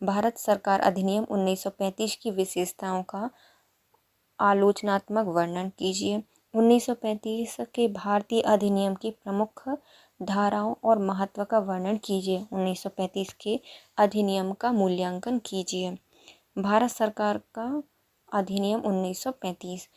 भारत सरकार अधिनियम 1935 की विशेषताओं का आलोचनात्मक वर्णन कीजिए। 1935 के भारतीय अधिनियम की प्रमुख धाराओं और महत्व का वर्णन कीजिए। 1935 के अधिनियम का मूल्यांकन कीजिए। भारत सरकार का अधिनियम 1935।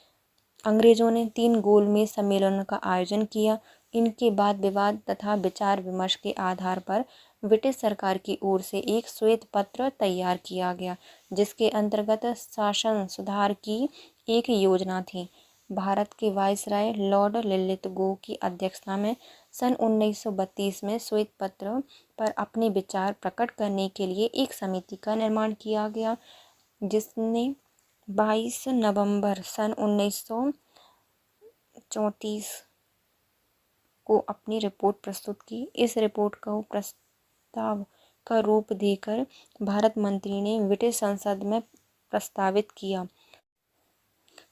अंग्रेजों ने 3 गोलमेज सम्मेलनों का आयोजन किया। इनके बाद विवाद तथा विचार विमर्श के आधार पर ब्रिटिश सरकार की ओर से एक श्वेत पत्र तैयार किया गया, जिसके अंतर्गत शासन सुधार की एक योजना थी। भारत के वायसराय लॉर्ड लिलितगो की अध्यक्षता में सन 1932 में श्वेत पत्र पर अपने विचार प्रकट करने के लिए एक समिति का निर्माण किया गया, जिसने 22 नवंबर सन 1934 को अपनी रिपोर्ट प्रस्तुत की। इस रिपोर्ट को प्रस्ताव का रूप देकर भारत मंत्री ने ब्रिटिश संसद में प्रस्तावित किया।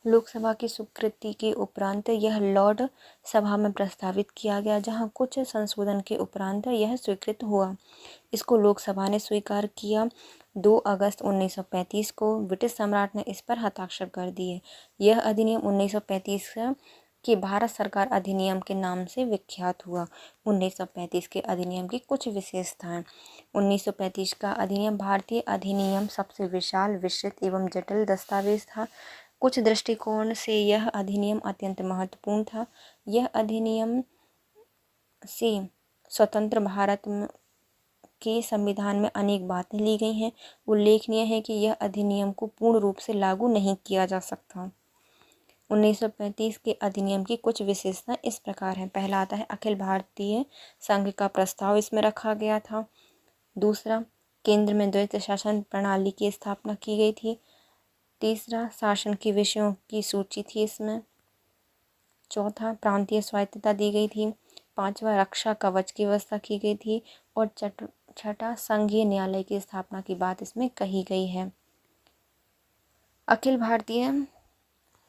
लोकसभा की स्वीकृति के उपरांत यह लॉर्ड सभा में प्रस्तावित किया गया, जहां कुछ संशोधन के उपरांत यह स्वीकृत हुआ। इसको लोकसभा ने स्वीकार किया। 2 अगस्त 1935 को ब्रिटिश सम्राट ने इस पर हस्ताक्षर कर दिए। यह अधिनियम 1935 के भारत सरकार अधिनियम के नाम से विख्यात हुआ। 1935 के अधिनियम की कुछ विशेषताएं। 1935 का अधिनियम भारतीय अधिनियम सबसे विशाल, विस्तृत एवं जटिल दस्तावेज था। कुछ दृष्टिकोण से यह अधिनियम अत्यंत महत्वपूर्ण था। यह अधिनियम से स्वतंत्र भारत के संविधान में अनेक बातें ली गई हैं। उल्लेखनीय है कि यह अधिनियम को पूर्ण रूप से लागू नहीं किया जा सकता। 1935 के अधिनियम की कुछ विशेषताएं इस प्रकार हैं। पहला आता है अखिल भारतीय संघ का प्रस्ताव इसमें रखा गया था। दूसरा, केंद्र में द्वैत शासन प्रणाली की स्थापना की गई थी। तीसरा, शासन के विषयों की सूची थी इसमें। चौथा, प्रांतीय स्वायत्तता दी गई थी। पांचवा, रक्षा कवच की व्यवस्था की गई थी। और छठा, संघीय न्यायालय की स्थापना की बात इसमें कही गई है। अखिल भारतीय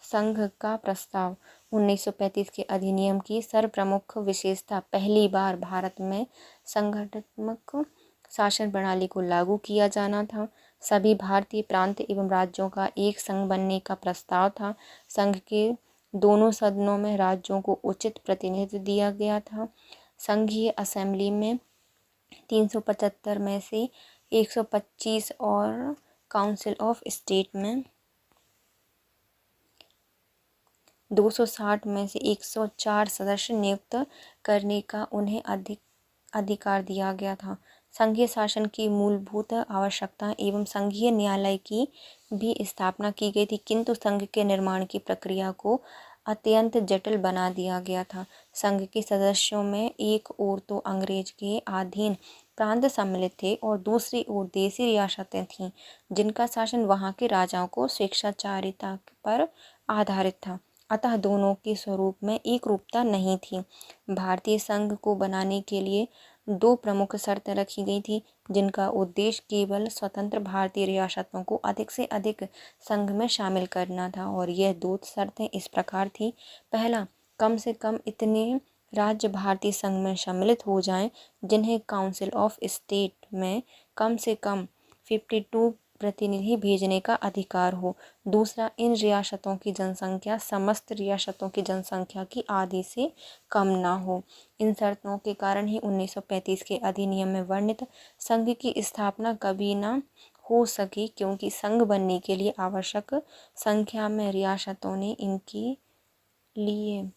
संघ का प्रस्ताव। 1935 के अधिनियम की सर्वप्रमुख विशेषता, पहली बार भारत में संगठनात्मक शासन प्रणाली को लागू किया जाना था। सभी भारतीय प्रांत एवं राज्यों का एक संघ बनने का प्रस्ताव था। संघ के दोनों सदनों में राज्यों को उचित प्रतिनिधित्व दिया गया था। संघीय असेंबली में 375 में से 125 और काउंसिल ऑफ स्टेट में 260 में से 104 सदस्य नियुक्त करने का उन्हें अधिकार दिया गया था। संघीय शासन की मूलभूत आवश्यकताएं एवं संघीय न्यायालय की भी स्थापना की गई थी, किंतु संघ के निर्माण की प्रक्रिया को अत्यंत जटिल बना दिया गया था। संघ के सदस्यों में एक ओर तो अंग्रेज के अधीन प्रांत सम्मिलित थे और दूसरी ओर देसी रियासतें थीं, जिनका शासन वहां के राजाओं को स्वेच्छाचारिता पर आधारित था। अतः दोनों के स्वरूप में एक रूपता नहीं थी। भारतीय संघ को बनाने के लिए 2 प्रमुख शर्तें रखी गई थी, जिनका उद्देश्य केवल स्वतंत्र भारतीय रियासतों को अधिक से अधिक संघ में शामिल करना था। और यह 2 शर्तें इस प्रकार थी। पहला, कम से कम इतने राज्य भारतीय संघ में सम्मिलित हो जाएं जिन्हें काउंसिल ऑफ स्टेट में कम से कम 52 प्रतिनिधि भेजने का अधिकार हो। दूसरा, इन रियासतों की जनसंख्या समस्त रियासतों की जनसंख्या की आधी से कम ना हो। इन शर्तों के कारण ही 1935 के अधिनियम में वर्णित संघ की स्थापना कभी न हो सकी, क्योंकि संघ बनने के लिए आवश्यक संख्या में रियासतों ने इनके लिए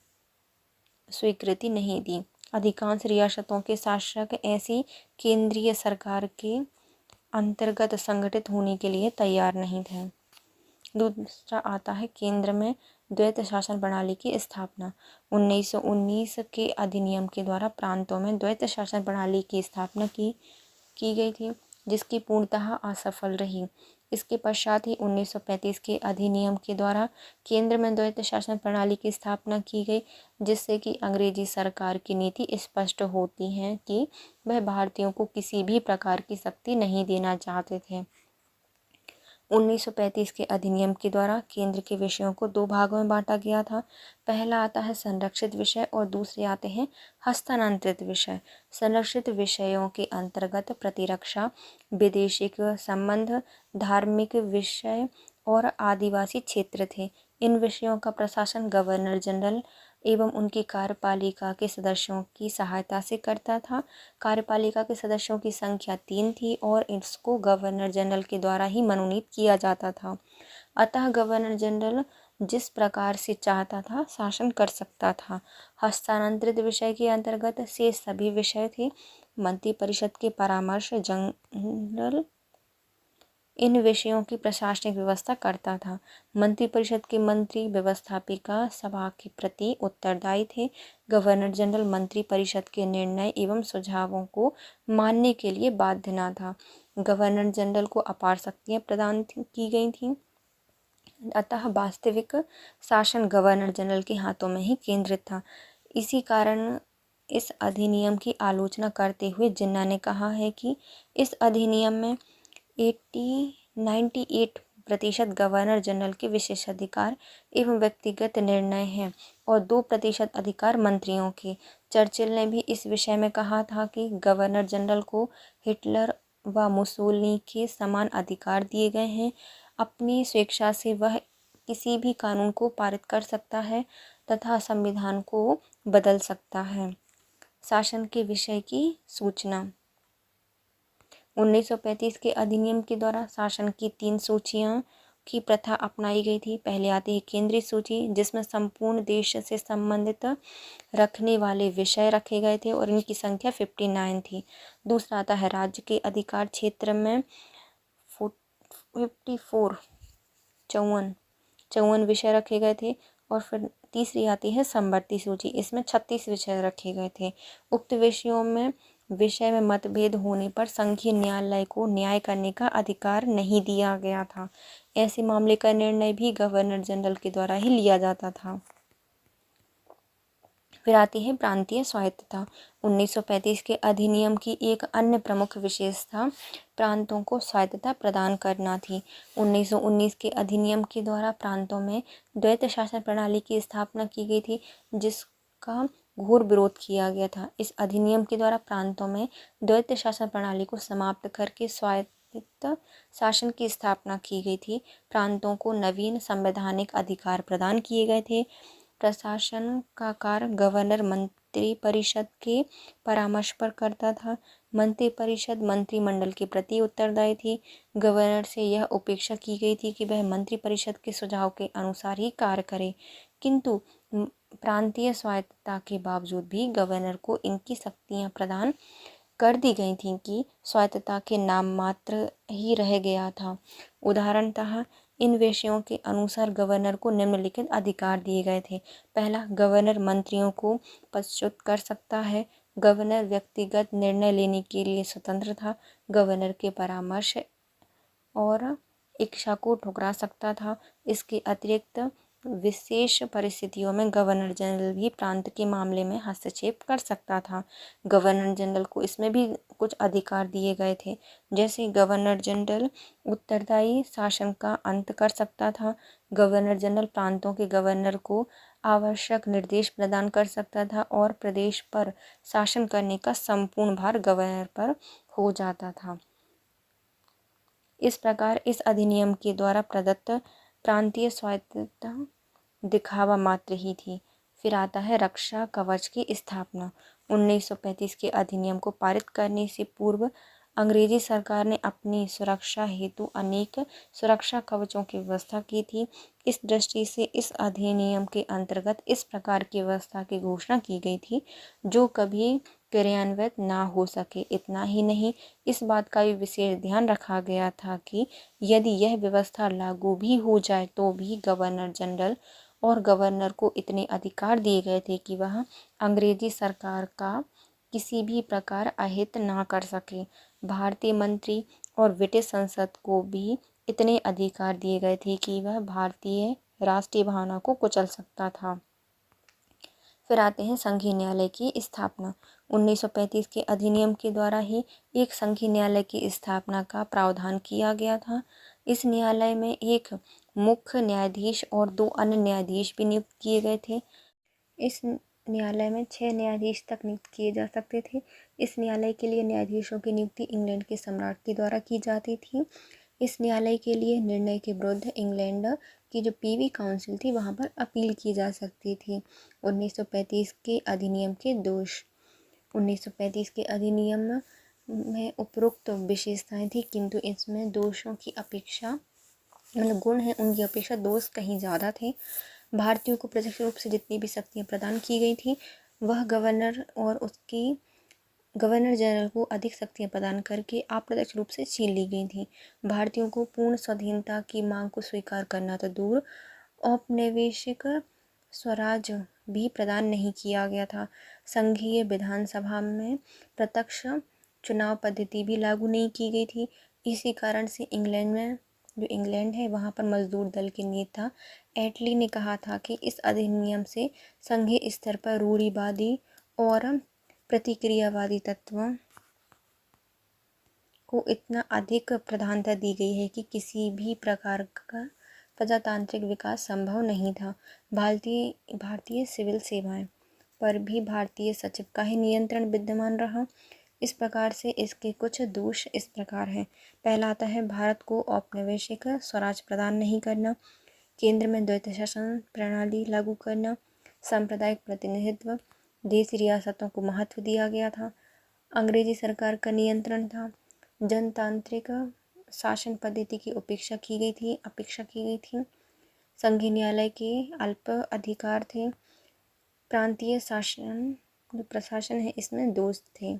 स्वीकृति नहीं दी। अधिकांश रियासतों के शासक ऐसी केंद्रीय सरकार के अंतर्गत संगठित होने के लिए तैयार नहीं थे। दूसरा आता है केंद्र में द्वैत शासन प्रणाली की स्थापना। 1919 के अधिनियम के द्वारा प्रांतों में द्वैत शासन प्रणाली की स्थापना की गई थी, जिसकी पूर्णतः असफल रही। इसके पश्चात ही 1935 के अधिनियम के द्वारा केंद्र में द्वैत शासन प्रणाली की स्थापना की गई, जिससे कि अंग्रेजी सरकार की नीति स्पष्ट होती है कि वह भारतीयों को किसी भी प्रकार की शक्ति नहीं देना चाहते थे। 1935 के अधिनियम के द्वारा केंद्र के विषयों को दो भागों में बांटा गया था। पहला आता है संरक्षित विषय और दूसरे आते हैं हस्तांतरित विषय। संरक्षित विषयों के अंतर्गत प्रतिरक्षा, विदेशिक संबंध, धार्मिक विषय और आदिवासी क्षेत्र थे। इन विषयों का प्रशासन गवर्नर जनरल एवं उनकी कार्यपालिका के सदस्यों की सहायता से करता था। कार्यपालिका के सदस्यों की संख्या 3 थी और इसको गवर्नर जनरल के द्वारा ही मनोनीत किया जाता था। अतः गवर्नर जनरल जिस प्रकार से चाहता था शासन कर सकता था। हस्तांतरित विषय के अंतर्गत से सभी विषय थे। मंत्रिपरिषद के परामर्श जनरल इन विषयों की प्रशासनिक व्यवस्था करता था। मंत्रिपरिषद के मंत्री व्यवस्थापिका सभा के प्रति उत्तरदायी थे। गवर्नर जनरल मंत्रिपरिषद के निर्णय एवं सुझावों को मानने के लिए बाध्य न था। गवर्नर जनरल को अपार शक्तियाँ प्रदान की गई थीं, अतः वास्तविक शासन गवर्नर जनरल के हाथों में ही केंद्रित था। इसी कारण इस अधिनियम की आलोचना करते हुए जिन्ना ने कहा है कि इस अधिनियम में 98% गवर्नर जनरल के विशेषाधिकार एवं व्यक्तिगत निर्णय हैं और 2% अधिकार मंत्रियों के। चर्चिल ने भी इस विषय में कहा था कि गवर्नर जनरल को हिटलर व मुसोलिनी के समान अधिकार दिए गए हैं। अपनी स्वेच्छा से वह किसी भी कानून को पारित कर सकता है तथा संविधान को बदल सकता है। शासन के विषय की सूचना। 1935 के अधिनियम के द्वारा शासन की 3 सूचियों की प्रथा अपनाई गई थी। पहले आती है केंद्रीय सूची, जिसमें संपूर्ण देश से संबंधित रखने वाले विषय रखे गए थे और इनकी संख्या 59 थी। दूसरा आता है राज्य के अधिकार क्षेत्र में 54 विषय रखे गए थे। और फिर तीसरी आती है समवर्ती सूची, इसमें 36 विषय रखे गए थे। उक्त विषय में मतभेद होने पर संघीय न्यायालय को न्याय करने का अधिकार नहीं दिया गया था। ऐसे मामले का निर्णय भी गवर्नर जनरल के द्वारा ही लिया जाता था। फिर आती है प्रांतीय स्वायत्तता। 1935 के अधिनियम की एक अन्य प्रमुख विशेषता प्रांतों को स्वायत्तता प्रदान करना थी। 1919 के अधिनियम के द्वारा प्रांतों में द्वैत शासन प्रणाली की स्थापना की गई थी, जिसका घोर विरोध किया गया था। इस अधिनियम के द्वारा प्रांतों में द्वैत शासन प्रणाली को समाप्त करके स्वायत्त शासन की स्थापना की गई थी। प्रांतों को नवीन संवैधानिक अधिकार प्रदान किए गए थे। प्रशासन का कार्य गवर्नर मंत्रिपरिषद के परामर्श पर करता था। मंत्रिपरिषद मंत्रिमंडल के प्रति उत्तरदायी थी। गवर्नर से यह अपेक्षा की गई थी कि वह मंत्रिपरिषद के सुझाव के अनुसार ही कार्य करे, किंतु प्रांतीय स्वायत्तता के बावजूद भी गवर्नर को इनकी शक्तियां प्रदान कर दी गई थीं कि स्वायत्तता के नाम मात्र ही रह गया था। उदाहरणतः इन विषयों के अनुसार गवर्नर को निम्नलिखित अधिकार दिए गए थे। पहला, गवर्नर मंत्रियों को पदच्युत कर सकता है। गवर्नर व्यक्तिगत निर्णय लेने के लिए स्वतंत्र था। गवर्नर के परामर्श और इच्छा को ठुकरा सकता था। इसके अतिरिक्त विशेष परिस्थितियों में गवर्नर जनरल भी प्रांत के मामले में हस्तक्षेप कर सकता था। गवर्नर जनरल को इसमें भी कुछ अधिकार दिए गए थे, जैसे गवर्नर जनरल उत्तरदायी शासन का अंत कर सकता था। गवर्नर जनरल प्रांतों के गवर्नर को आवश्यक निर्देश प्रदान कर सकता था और प्रदेश पर शासन करने का संपूर्ण भार गवर्नर पर हो जाता था। इस प्रकार इस अधिनियम के द्वारा प्रदत्त प्रांतीय स्वायत्तता दिखावा मात्र ही थी। फिर आता है रक्षा कवच की स्थापना। 1935 के अधिनियम को पारित करने से पूर्व अंग्रेजी सरकार ने अपनी सुरक्षा हेतु अनेक सुरक्षा कवचों की व्यवस्था की थी। इस दृष्टि से इस अधिनियम के अंतर्गत इस प्रकार की व्यवस्था की घोषणा की गई थी जो कभी क्रियान्वित ना हो सके। इतना ही नहीं, इस बात का भी विशेष ध्यान रखा गया था कि यदि यह व्यवस्था लागू भी हो जाए तो भी गवर्नर जनरल और गवर्नर को इतने अधिकार दिए गए थे कि वह अंग्रेजी सरकार का किसी भी प्रकार अहित ना कर सके। भारतीय मंत्री और ब्रिटिश संसद को भी इतने अधिकार दिए गए थे कि वह भारतीय राष्ट्रीय भावना को कुचल सकता था। फिर आते हैं संघीय न्यायालय की स्थापना। 1935 के अधिनियम के द्वारा ही एक संघीय न्यायालय की स्थापना का प्रावधान किया गया था। इस न्यायालय में एक मुख्य न्यायाधीश और 2 अन्य न्यायाधीश भी नियुक्त किए गए थे। इस न्यायालय में 6 न्यायाधीश तक नियुक्त किए जा सकते थे। इस न्यायालय के लिए न्यायाधीशों की नियुक्ति इंग्लैंड के सम्राट के द्वारा की जाती थी। इस न्यायालय के लिए निर्णय के विरुद्ध इंग्लैंड की जो पीवी काउंसिल थी वहाँ पर अपील की जा सकती थी। 1935 के अधिनियम के दोष। 1935 के अधिनियम में उपरोक्त विशेषताएं थी, किंतु इसमें दोषों की अपेक्षा मतलब गुण हैं उनकी अपेक्षा दोष कहीं ज़्यादा थे। भारतीयों को प्रत्यक्ष रूप से जितनी भी शक्तियाँ प्रदान की गई थी वह गवर्नर और उसकी गवर्नर जनरल को अधिक शक्तियाँ प्रदान करके अप्रत्यक्ष रूप से छीन ली गई थी। भारतीयों को पूर्ण स्वाधीनता की मांग को स्वीकार करना तो दूर, औपनिवेशिक स्वराज भी प्रदान नहीं किया गया था। संघीय विधानसभा में प्रत्यक्ष चुनाव पद्धति भी लागू नहीं की गई थी। इसी कारण से इंग्लैंड है वहाँ पर मजदूर दल के नेता एटली ने कहा था कि इस अधिनियम से संघीय स्तर पर रूढ़िवादी और प्रतिक्रियावादी तत्वों को इतना अधिक प्रधानता दी गई है कि किसी भी प्रकार का प्रजातांत्रिक विकास संभव नहीं था। भारतीय सिविल सेवाएं पर भी भारतीय सचिव का ही नियंत्रण विद्यमान रहा। इस प्रकार से इसके कुछ दोष इस प्रकार हैं। पहला आता है भारत को औपनिवेशिक स्वराज प्रदान नहीं करना, केंद्र में द्वैत शासन प्रणाली लागू करना, सांप्रदायिक प्रतिनिधित्व, देशी रियासतों को महत्व दिया गया था, अंग्रेजी सरकार का नियंत्रण था, जनतांत्रिक शासन पद्धति की अपेक्षा की गई थी, संघीय न्यायालय के अल्प अधिकार थे, प्रांतीय शासन जो प्रशासन है इसमें दोष थे।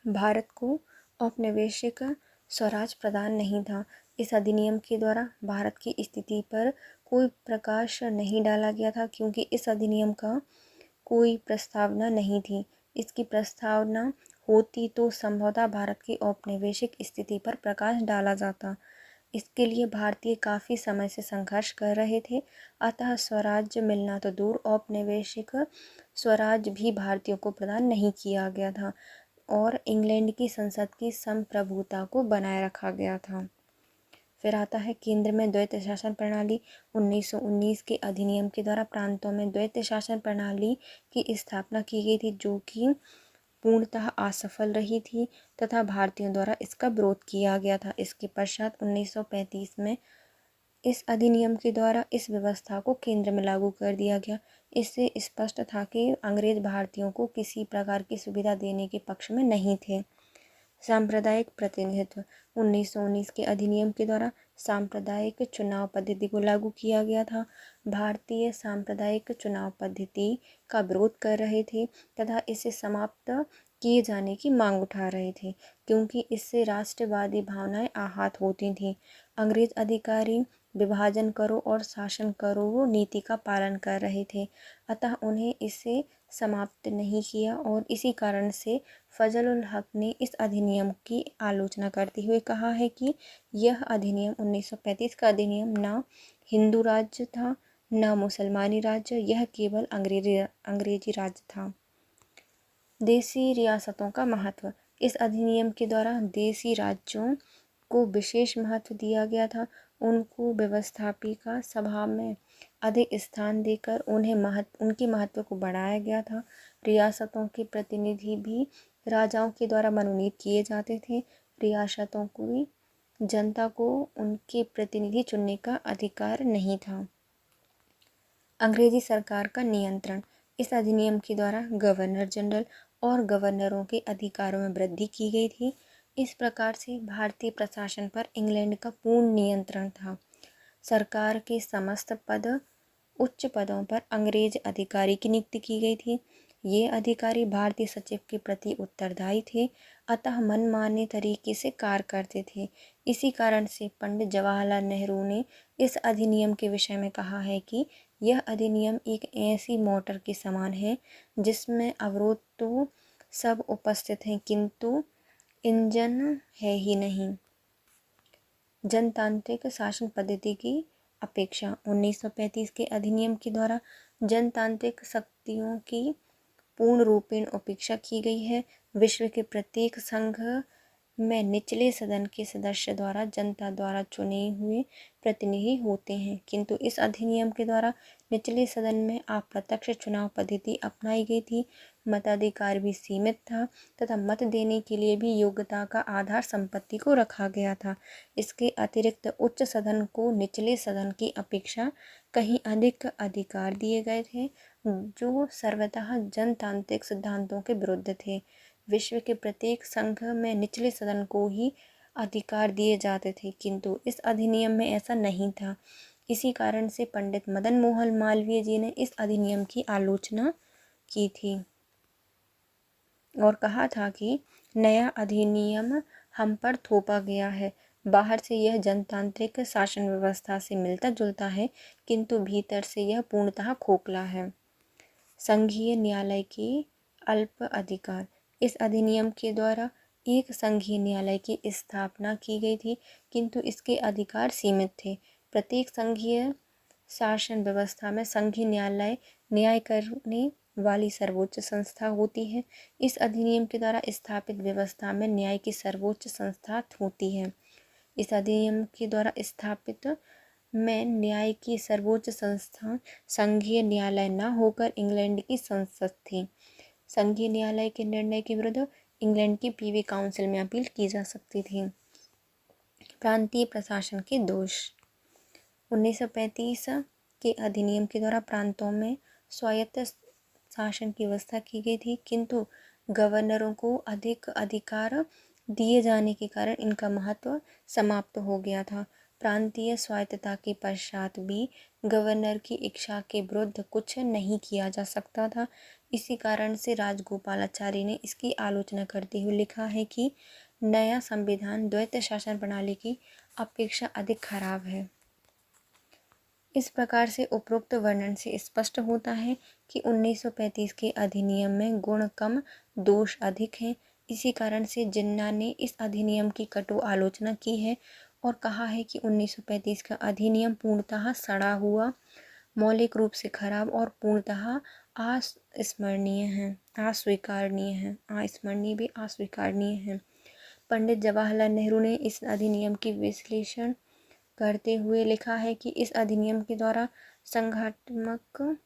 भारत को औपनिवेशिक स्वराज प्रदान नहीं था। इस अधिनियम के द्वारा भारत की स्थिति पर कोई प्रकाश नहीं डाला गया था, क्योंकि इस अधिनियम का कोई प्रस्तावना नहीं थी। इसकी प्रस्तावना होती तो संभवतः भारत की औपनिवेशिक स्थिति पर प्रकाश डाला जाता। इसके लिए भारतीय काफ़ी समय से संघर्ष कर रहे थे, अतः स्वराज्य मिलना तो दूर, औपनिवेशिक स्वराज भी भारतीयों को प्रदान नहीं किया गया था और इंग्लैंड की संसद की संप्रभुता को बनाए रखा गया था। फिर आता है केंद्र में द्वैत शासन प्रणाली। 1919 के अधिनियम के द्वारा प्रांतों में द्वैत शासन प्रणाली की स्थापना की गई थी, जो कि पूर्णतः असफल रही थी तथा भारतीयों द्वारा इसका विरोध किया गया था। इसके पश्चात 1935 में इस अधिनियम के द्वारा इस व्यवस्था को केंद्र में लागू कर दिया गया। इससे स्पष्ट था कि अंग्रेज भारतीयों को किसी प्रकार की सुविधा देने के पक्ष में नहीं थे। सांप्रदायिक प्रतिनिधित्व। 1919 के अधिनियम के द्वारा सांप्रदायिक चुनाव पद्धति को लागू किया गया था। भारतीय सांप्रदायिक चुनाव पद्धति का विरोध कर रहे थे तथा इसे समाप्त किए जाने की मांग उठा रहे थे, क्योंकि इससे राष्ट्रवादी भावनाएं आहत होती थीं। अंग्रेज अधिकारी विभाजन करो और शासन करो नीति का पालन कर रहे थे, अतः उन्हें इसे समाप्त नहीं किया और इसी कारण से फजल उल हक ने इस अधिनियम की आलोचना करते हुए कहा है कि यह अधिनियम 1935 का अधिनियम न हिंदू राज्य था न मुसलमानी राज्य, यह केवल अंग्रेजी राज्य था। देशी रियासतों का महत्व। इस अधिनियम के द्वारा देशी राज्यों को विशेष महत्व दिया गया था। उनको व्यवस्थापिका सभा में अधिक स्थान देकर उनके महत्व को बढ़ाया गया था। रियासतों के प्रतिनिधि भी राजाओं के द्वारा मनोनीत किए जाते थे। रियासतों को भी जनता को उनके प्रतिनिधि चुनने का अधिकार नहीं था। अंग्रेजी सरकार का नियंत्रण। इस अधिनियम के द्वारा गवर्नर जनरल और गवर्नरों के अधिकारों में वृद्धि की गई थी। इस प्रकार से भारतीय प्रशासन पर इंग्लैंड का पूर्ण नियंत्रण था। सरकार के समस्त उच्च पदों पर अंग्रेज अधिकारी की नियुक्ति की गई थी। ये अधिकारी भारतीय सचिव के प्रति उत्तरदायी थे, अतः मनमाने तरीके से कार्य करते थे। इसी कारण से पंडित जवाहरलाल नेहरू ने इस अधिनियम के विषय में कहा है कि यह अधिनियम एक ऐसी मोटर के समान है जिसमें अवरोध तो सब उपस्थित हैं, किंतु इंजन है ही नहीं। जनतांत्रिक शासन पद्धति की अपेक्षा। 1935 के अधिनियम के द्वारा जनतांत्रिक शक्तियों की पूर्ण रूपेण उपेक्षा की गई है। विश्व के प्रत्येक संघ में निचले सदन के सदस्य द्वारा जनता द्वारा चुने हुए प्रतिनिधि होते हैं, किंतु इस अधिनियम के द्वारा निचले सदन में अप्रत्यक्ष चुनाव पद्धति अपनाई गई थी। मताधिकार भी सीमित था तथा मत देने के लिए भी योग्यता का आधार संपत्ति को रखा गया था। इसके अतिरिक्त उच्च सदन को निचले सदन की अपेक्षा कहीं अधिक अधिकार दिए गए थे, जो सर्वतः जनतांत्रिक सिद्धांतों के विरुद्ध थे। विश्व के प्रत्येक संघ में निचले सदन को ही अधिकार दिए जाते थे, किंतु इस अधिनियम में ऐसा नहीं था। इसी कारण से पंडित मदन मोहन मालवीय जी ने इस अधिनियम की आलोचना की थी और कहा था कि नया अधिनियम हम पर थोपा गया है। बाहर से यह जनतांत्रिक शासन व्यवस्था से मिलता जुलता है, किंतु भीतर से यह पूर्णतः खोखला है। संघीय न्यायालय की अल्प अधिकार। इस अधिनियम के द्वारा एक संघीय न्यायालय की स्थापना की गई थी, किंतु इसके अधिकार सीमित थे। प्रत्येक संघीय शासन व्यवस्था में संघीय न्यायालय न्याय करने वाली सर्वोच्च संस्था होती है। इस अधिनियम के द्वारा स्थापित व्यवस्था में न्याय की सर्वोच्च संस्था होती है। इस अधिनियम के द्वारा स्थापित में न्याय की सर्वोच्च संस्था संघीय न्यायालय न होकर इंग्लैंड की संसद थी। संघीय न्यायालय के निर्णय के विरुद्ध इंग्लैंड की प्रीवी काउंसिल में अपील की जा सकती थी। प्रांतीय प्रशासन के दोष। 1935 के अधिनियम के द्वारा प्रांतों में स्वायत्त शासन की व्यवस्था की गई थी, किंतु गवर्नरों को अधिक अधिकार दिए जाने के कारण इनका महत्व समाप्त हो गया था। प्रांतीय स्वायत्तता के पश्चात भी गवर्नर की इच्छा के विरुद्ध कुछ नहीं किया जा सकता था। इसी कारण से राजगोपालाचारी ने इसकी आलोचना करते हुए लिखा है कि नया संविधान द्वैत शासन प्रणाली की अपेक्षा अधिक खराब है। इस प्रकार से उपरोक्त वर्णन से स्पष्ट होता है कि 1935 के अधिनियम में गुण कम दोष अधिक हैं। इसी कारण से जिन्ना ने इस अधिनियम की कटु आलोचना की है और कहा है कि 1935 का अधिनियम पूर्णतः सड़ा हुआ, मौलिक रूप से खराब और पूर्णतः अस्मरणीय है, अस्वीकारनीय है। पंडित जवाहरलाल नेहरू ने इस अधिनियम की विश्लेषण करते हुए लिखा है कि इस अधिनियम के द्वारा संघात्मक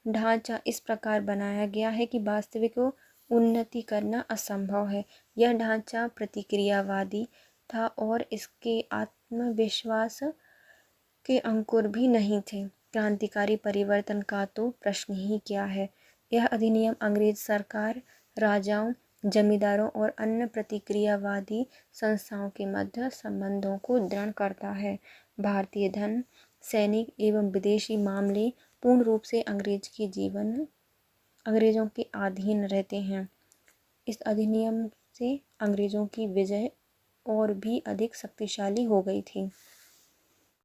ढांचा इस प्रकार बनाया गया है कि वास्तविक उन्नति करना असंभव है। यह ढांचा प्रतिक्रियावादी था और इसके आत्मविश्वास के अंकुर भी नहीं थे। क्रांतिकारी परिवर्तन का तो प्रश्न ही क्या है। यह अधिनियम अंग्रेज सरकार, राजाओं, जमींदारों और अन्य प्रतिक्रियावादी संस्थाओं के मध्य संबंधों को दृढ़ करता है। भारतीय धन, सैनिक एवं विदेशी मामले पूर्ण रूप से अंग्रेजों के अधीन रहते हैं। इस अधिनियम से अंग्रेजों की विजय और भी अधिक शक्तिशाली हो गई थी।